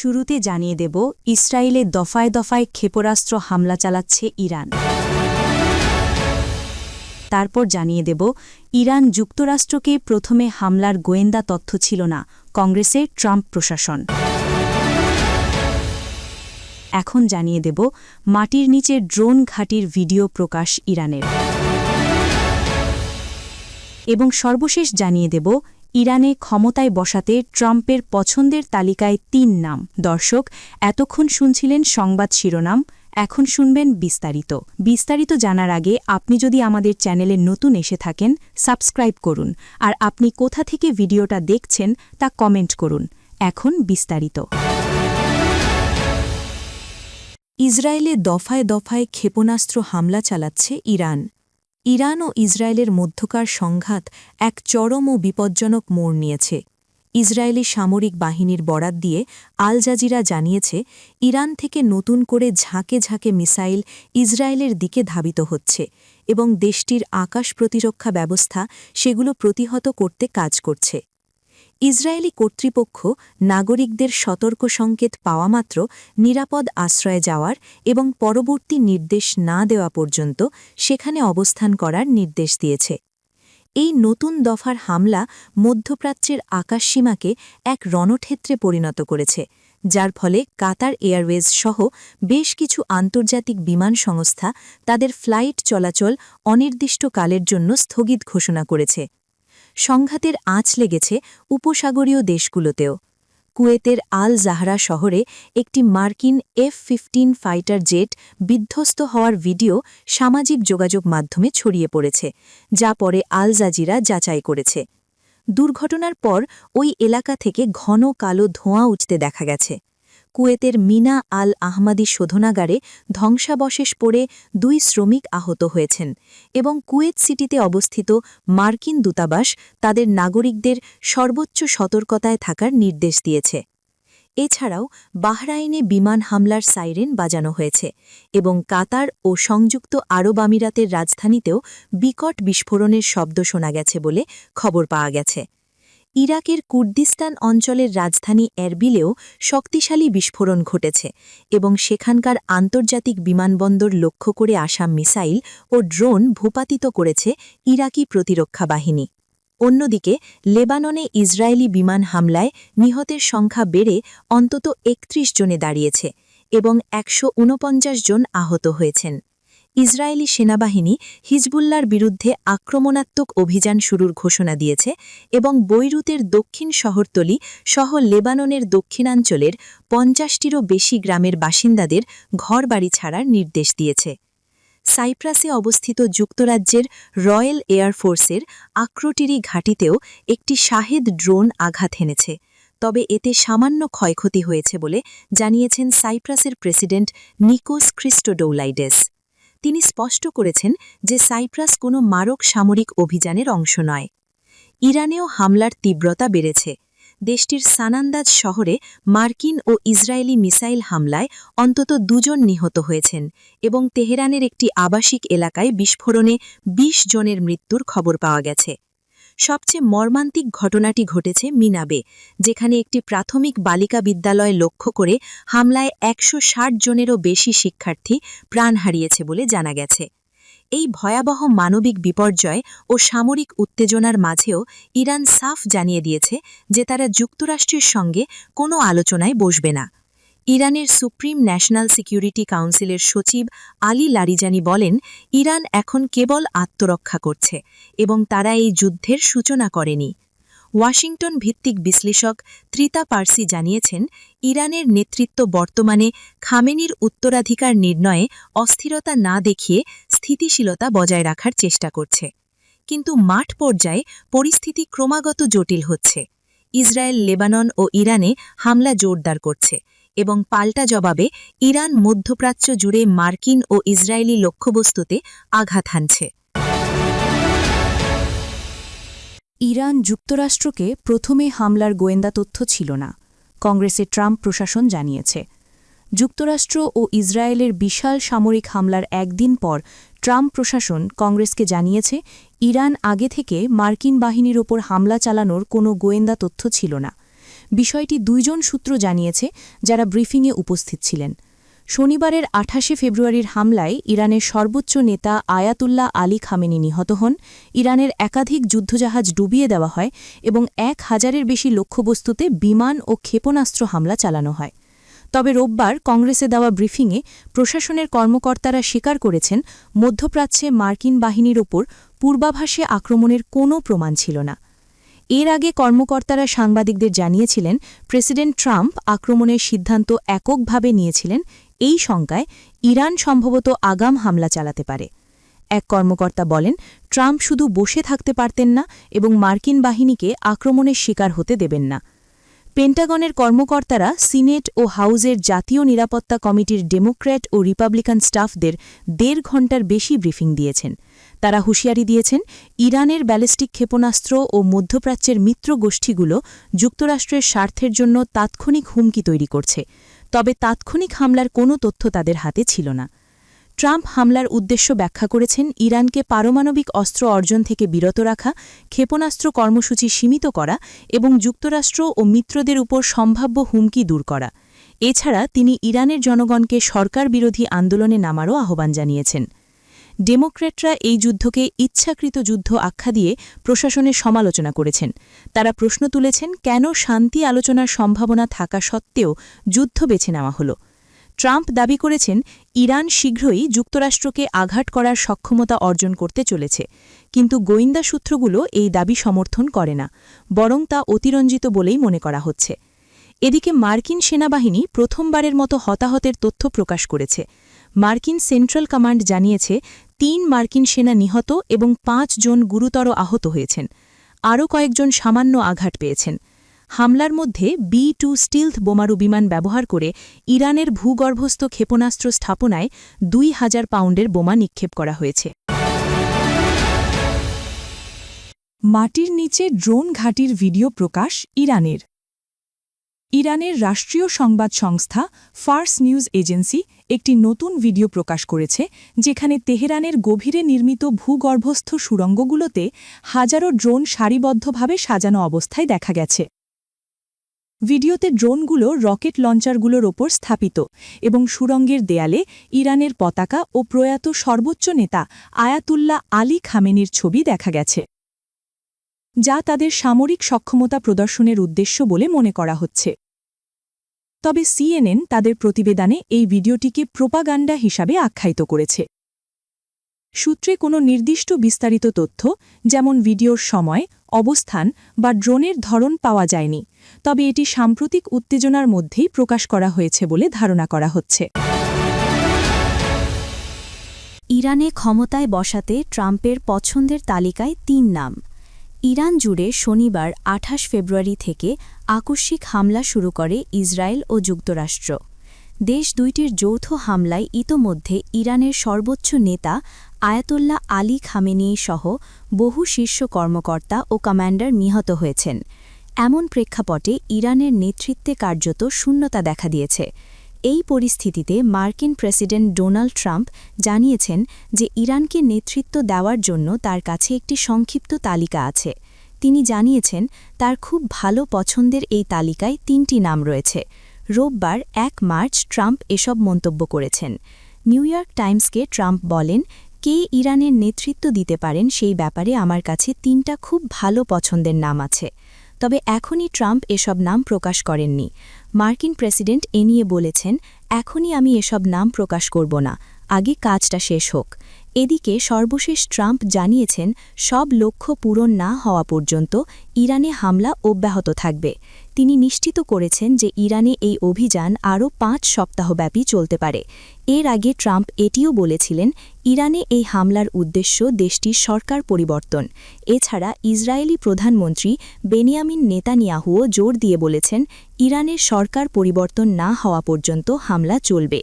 শুরুতে জানিয়ে দেব ইসরায়েলে দফায় দফায় ক্ষেপণাস্ত্র হামলা চালাচ্ছে ইরান। তারপর জানিয়ে দেব ইরান যুক্তরাষ্ট্রকে প্রথমে হামলার গোয়েন্দা তথ্য ছিল না, কংগ্রেসে ট্রাম্প প্রশাসন। এখন জানিয়ে দেব মাটির নিচে ড্রোন ঘাঁটির ভিডিও প্রকাশ ইরানের। এবং সর্বশেষ জানিয়ে দেব ইরানে ক্ষমতায় বসাতে ট্রাম্পের পছন্দের তালিকায় ৩ নাম। দর্শক, এতক্ষণ শুনছিলেন সংবাদ শিরোনাম, এখন শুনবেন বিস্তারিত জানার আগে আপনি যদি আমাদের চ্যানেলে নতুন এসে থাকেন, সাবস্ক্রাইব করুন, আর আপনি কোথা থেকে ভিডিওটা দেখছেন তা কমেন্ট করুন। এখন বিস্তারিত। ইসরায়েলে দফায় দফায় ক্ষেপণাস্ত্র হামলা চালাচ্ছে ইরান। ইরান ও ইসরায়েলের মধ্যকার সংঘাত এক চরম ও বিপজ্জনক মোড় নিয়েছে। ইসরায়েলি সামরিক বাহিনীর বরাত দিয়ে আল জাজিরা জানিয়েছে, ইরান থেকে নতুন করে ঝাঁকে ঝাঁকে মিসাইল ইসরায়েলের দিকে ধাবিত হচ্ছে এবং দেশটির আকাশ প্রতিরক্ষা ব্যবস্থা সেগুলো প্রতিহত করতে কাজ করছে। ইসরায়েলি কর্তৃপক্ষ নাগরিকদের সতর্ক সংকেত পাওয়ামাত্র নিরাপদ আশ্রয়ে যাওয়ার এবং পরবর্তী নির্দেশ না দেওয়া পর্যন্ত সেখানে অবস্থান করার নির্দেশ দিয়েছে। এই নতুন দফার হামলা মধ্যপ্রাচ্যের আকাশসীমাকে এক রণক্ষেত্রে পরিণত করেছে, যার ফলে কাতার এয়ারওয়েজ সহ বেশ কিছু আন্তর্জাতিক বিমান সংস্থা তাদের ফ্লাইট চলাচল অনির্দিষ্টকালের জন্য স্থগিত ঘোষণা করেছে। সংঘাতের আঁচ লেগেছে উপসাগরীয় দেশগুলোতেও। কুয়েতের আল জাহরা শহরে একটি মার্কিন F-15 ফাইটার জেট বিধ্বস্ত হওয়ার ভিডিও সামাজিক যোগাযোগ মাধ্যমে ছড়িয়ে পড়েছে, যা পরে আল জাজিরা যাচাই করেছে। দুর্ঘটনার পর ওই এলাকা থেকে ঘন কালো ধোঁয়া উঠতে দেখা গেছে। কুয়েতের মিনা আল আহমাদি শোধনাগারে ধ্বংসাবশেষ পড়ে 2 শ্রমিক আহত হয়েছেন এবং কুয়েত সিটিতে অবস্থিত মার্কিন দূতাবাস তাদের নাগরিকদের সর্বোচ্চ সতর্কতায় থাকার নির্দেশ দিয়েছে। এছাড়াও বাহরাইনে বিমান হামলার সাইরেন বাজানো হয়েছে এবং কাতার ও সংযুক্ত আরব আমিরাতের রাজধানীতেও বিকট বিস্ফোরণের শব্দ শোনা গেছে বলে খবর পাওয়া গেছে। ইরাকের কুর্দিস্তান অঞ্চলের রাজধানী এরবিলেও শক্তিশালী বিস্ফোরণ ঘটেছে এবং সেখানকার আন্তর্জাতিক বিমানবন্দর লক্ষ্য করে আসা মিসাইল ও ড্রোন ভূপাতিত করেছে ইরাকি প্রতিরক্ষা বাহিনী। অন্যদিকে লেবাননে ইসরায়েলি বিমান হামলায় নিহতের সংখ্যা বেড়ে অন্তত ৩১ জনে দাঁড়িয়েছে এবং ১৪৯ জন আহত হয়েছেন। ইসরায়েলি সেনাবাহিনী হিজবুল্লার বিরুদ্ধে আক্রমণাত্মক অভিযান শুরুর ঘোষণা দিয়েছে এবং বৈরুতের দক্ষিণ শহরতলি সহ লেবাননের দক্ষিণাঞ্চলের ৫০টিরও বেশি গ্রামের বাসিন্দাদের ঘরবাড়ি ছাড়ার নির্দেশ দিয়েছে। সাইপ্রাসে অবস্থিত যুক্তরাজ্যের রয়্যাল এয়ারফোর্সের আক্রোটিরি ঘাঁটিতেও একটি শাহেদ ড্রোন আঘাত হেনেছে, তবে এতে সামান্য ক্ষয়ক্ষতি হয়েছে বলে জানিয়েছেন সাইপ্রাসের প্রেসিডেন্ট নিকোস খ্রিস্টোডৌলাইডেস। তিনি স্পষ্ট করেছেন যে সাইপ্রাস কোনো মারক সামরিক অভিযানের অংশ নয়। ইরানেও হামলার তীব্রতা বেড়েছে। দেশটির সানান্দাজ শহরে মার্কিন ও ইসরায়েলি মিসাইল হামলায় অন্তত 2 জন নিহত হয়েছেন এবং তেহরানের একটি আবাসিক এলাকায় বিস্ফোরণে ২০ জনের মৃত্যুর খবর পাওয়া গেছে। সবচেয়ে মর্মান্তিক ঘটনাটি ঘটেছে মিনাবে, যেখানে একটি প্রাথমিক বালিকা বিদ্যালয় লক্ষ্য করে হামলায় ১৬০ জনেরও বেশি শিক্ষার্থী প্রাণ হারিয়েছে বলে জানা গেছে। এই ভয়াবহ মানবিক বিপর্যয় ও সামরিক উত্তেজনার মাঝেও ইরান সাফ জানিয়ে দিয়েছে যে তারা যুক্তরাষ্ট্রের সঙ্গে কোনো আলোচনায় বসবে না। ইরানের সুপ্রিম ন্যাশনাল সিকিউরিটি কাউন্সিলের সচিব আলী লারিজানি বলেন, ইরান এখন কেবল আত্মরক্ষা করছে এবং তারা এই যুদ্ধের সূচনা করেনি। ওয়াশিংটন ভিত্তিক বিশ্লেষক ত্রিতা পার্সি জানিয়েছেন, ইরানের নেতৃত্ব বর্তমানে খামেনির উত্তরাধিকার নির্ণয়ে অস্থিরতা না দেখিয়ে স্থিতিশীলতা বজায় রাখার চেষ্টা করছে, কিন্তু মাঠ পর্যায়ে পরিস্থিতি ক্রমাগত জটিল হচ্ছে। ইসরায়েল লেবানন ও ইরানে হামলা জোরদার করছে এবং পাল্টা জবাবে ইরান মধ্যপ্রাচ্য জুড়ে মার্কিন ও ইসরায়েলি লক্ষ্যবস্তুতে আঘাত হানছে। ইরান যুক্তরাষ্ট্রকে প্রথমে হামলার গোয়েন্দা তথ্য ছিল না, কংগ্রেসের ট্রাম্প প্রশাসন জানিয়েছে। যুক্তরাষ্ট্র ও ইসরায়েলের বিশাল সামরিক হামলার একদিন পর ট্রাম্প প্রশাসন কংগ্রেসকে জানিয়েছে, ইরান আগে থেকে মার্কিন বাহিনীর ওপর হামলা চালানোর কোনো গোয়েন্দা তথ্য ছিল না। বিষয়টি 2 জন সূত্র জানিয়েছে যারা ব্রিফিংয়ে উপস্থিত ছিলেন। শনিবারের 28 ফেব্রুয়ারির হামলায় ইরানের সর্বোচ্চ নেতা আয়াতুল্লাহ আলী খামেনি নিহত হন, ইরানের একাধিক যুদ্ধজাহাজ ডুবিয়ে দেওয়া হয় এবং 1000-এর বেশি লক্ষ্যবস্তুতে বিমান ও ক্ষেপণাস্ত্র হামলা চালানো হয়। তবে রোববার কংগ্রেসে দেওয়া ব্রিফিংয়ে প্রশাসনের কর্মকর্তারা স্বীকার করেছেন, মধ্যপ্রাচ্যে মার্কিন বাহিনীর ওপর পূর্বাভাসে আক্রমণের কোনো প্রমাণ ছিল না। এর আগে কর্মকর্তারা সাংবাদিকদের জানিয়েছিলেন, প্রেসিডেন্ট ট্রাম্প আক্রমণের সিদ্ধান্ত এককভাবে নিয়েছিলেন, এই শঙ্কায় ইরান সম্ভবত আগাম হামলা চালাতে পারে। এক কর্মকর্তা বলেন, ট্রাম্প শুধু বসে থাকতে পারতেন না এবং মার্কিন বাহিনীকে আক্রমণের শিকার হতে দেবেন না। পেন্টাগনের কর্মকর্তারা সিনেট ও হাউজের জাতীয় নিরাপত্তা কমিটির ডেমোক্র্যাট ও রিপাবলিকান স্টাফদের 1.5 ঘণ্টার বেশি ব্রিফিং দিয়েছেন। তারা হুঁশিয়ারি দিয়েছেন, ইরানের ব্যালিস্টিক ক্ষেপণাস্ত্র ও মধ্যপ্রাচ্যের মিত্র গোষ্ঠীগুলো যুক্তরাষ্ট্রের স্বার্থের জন্য তাৎক্ষণিক হুমকি তৈরি করছে, তবে তাৎক্ষণিক হামলার কোনো তথ্য তাদের হাতে ছিল না। ট্রাম্প হামলার উদ্দেশ্য ব্যাখ্যা করেছেন, ইরানকে পারমাণবিক অস্ত্র অর্জন থেকে বিরত রাখা, ক্ষেপণাস্ত্র কর্মসূচি সীমিত করা এবং যুক্তরাষ্ট্র ও মিত্রদের উপর সম্ভাব্য হুমকি দূর করা। এছাড়া তিনি ইরানের জনগণকে সরকার বিরোধী আন্দোলনে নামারও আহ্বান জানিয়েছেন। ডেমোক্র্যাটরা এই যুদ্ধকে ইচ্ছাকৃত যুদ্ধ আখ্যা দিয়ে প্রশাসনের সমালোচনা করেছেন। তারা প্রশ্ন তুলেছেন, কেন শান্তি আলোচনার সম্ভাবনা থাকা সত্ত্বেও যুদ্ধ বেছে নেওয়া হলো। ট্রাম্প দাবি করেছেন, ইরান শীঘ্রই যুক্তরাষ্ট্রকে আঘাত করার সক্ষমতা অর্জন করতে চলেছে, কিন্তু গোয়েন্দা সূত্রগুলো এই দাবি সমর্থন করে না, বরং তা অতিরঞ্জিত বলেই মনে করা হচ্ছে। এদিকে মার্কিন সেনাবাহিনী প্রথমবারের মতো হতাহতের তথ্য প্রকাশ করেছে। মার্কিন সেন্ট্রাল কমান্ড জানিয়েছে, 3 মার্কিন সেনা নিহত এবং 5 জন গুরুতর আহত হয়েছেন। আরও কয়েকজন সামান্য আঘাত পেয়েছেন। হামলার মধ্যে B-2 স্টিলথ বোমারু বিমান ব্যবহার করে ইরানের ভূগর্ভস্থ ক্ষেপণাস্ত্র স্থাপনায় 2000 পাউন্ডের বোমা নিক্ষেপ করা হয়েছে। মাটির নিচে ড্রোন ঘাঁটির ভিডিও প্রকাশ ইরানের। ইরানের রাষ্ট্রীয় সংবাদ সংস্থা ফার্স নিউজ এজেন্সি একটি নতুন ভিডিও প্রকাশ করেছে, যেখানে তেহরানের গভীরে নির্মিত ভূগর্ভস্থ সুড়ঙ্গগুলোতে হাজারো ড্রোন সারিবদ্ধভাবে সাজানো অবস্থায় দেখা গেছে। ভিডিওতে ড্রোনগুলো রকেট লঞ্চারগুলোর ওপর স্থাপিত এবং সুড়ঙ্গের দেয়ালে ইরানের পতাকা ও প্রয়াত সর্বোচ্চ নেতা আয়াতুল্লাহ আলী খামেনির ছবি দেখা গেছে, যা তাদের সামরিক সক্ষমতা প্রদর্শনের উদ্দেশ্য বলে মনে করা হচ্ছে। তবে CNN তাদের প্রতিবেদনে এই ভিডিওটিকে প্রোপাগান্ডা হিসাবে আখ্যায়িত করেছে। সূত্রে কোনো নির্দিষ্ট বিস্তারিত তথ্য, যেমন ভিডিওর সময়, অবস্থান বা ড্রোনের ধরন পাওয়া যায়নি, তবে এটি সাম্প্রতিক উত্তেজনার মধ্যেই প্রকাশ করা হয়েছে বলে ধারণা করা হচ্ছে। ইরানে ক্ষমতায় বসাতে ট্রাম্পের পছন্দের তালিকায় 3 নাম। ইরান জুড়ে শনিবার 28 ফেব্রুয়ারি থেকে আকস্মিক হামলা শুরু করে ইসরায়েল ও যুক্তরাষ্ট্র। দেশ দুইটির যৌথ হামলায় ইতোমধ্যে ইরানের সর্বোচ্চ নেতা আয়াতুল্লাহ আলী খামেনি সহ বহু শীর্ষ কর্মকর্তা ও কমান্ডার নিহত হয়েছেন। এমন প্রেক্ষাপটে ইরানের নেতৃত্বে কার্যত শূন্যতা দেখা দিয়েছে। এই পরিস্থিতিতে মার্কিন প্রেসিডেন্ট ডোনাল্ড ট্রাম্প জানিয়েছেন যে ইরানকে নেতৃত্ব দেওয়ার জন্য তার কাছে একটি সংক্ষিপ্ত তালিকা আছে। তিনি জানিয়েছেন, তার খুব ভালো পছন্দের এই তালিকায় 3টি নাম রয়েছে। রোববার 1 মার্চ ট্রাম্প এসব মন্তব্য করেছেন। নিউ ইয়র্ক টাইমসকে ট্রাম্প বলেন, কে ইরানের নেতৃত্ব দিতে পারেন সেই ব্যাপারে আমার কাছে 3টা খুব ভালো পছন্দের নাম আছে। তবে এখনই ট্রাম্প এসব নাম প্রকাশ করেননি। মার্কিন প্রেসিডেন্ট এ নিয়ে বলেছেন, এখনই আমি এসব নাম প্রকাশ করব না, আগে কাজটা শেষ হোক। এদিকে সর্বশেষ ট্রাম্প জানিয়েছেন, সব লক্ষ্য পূরণ না হওয়া পর্যন্ত ইরানে হামলা অব্যাহত থাকবে। তিনি নিশ্চিত করেছেন যে ইরানে এই অভিযান আরও 5 সপ্তাহব্যাপী চলতে পারে। এর আগে ট্রাম্প এটিও বলেছিলেন, ইরানে এই হামলার উদ্দেশ্য দেশটির সরকার পরিবর্তন। এছাড়া ইসরায়েলি প্রধানমন্ত্রী বেনিয়ামিন নেতানিয়াহুও জোর দিয়ে বলেছেন, ইরানের সরকার পরিবর্তন না হওয়া পর্যন্ত হামলা চলবে।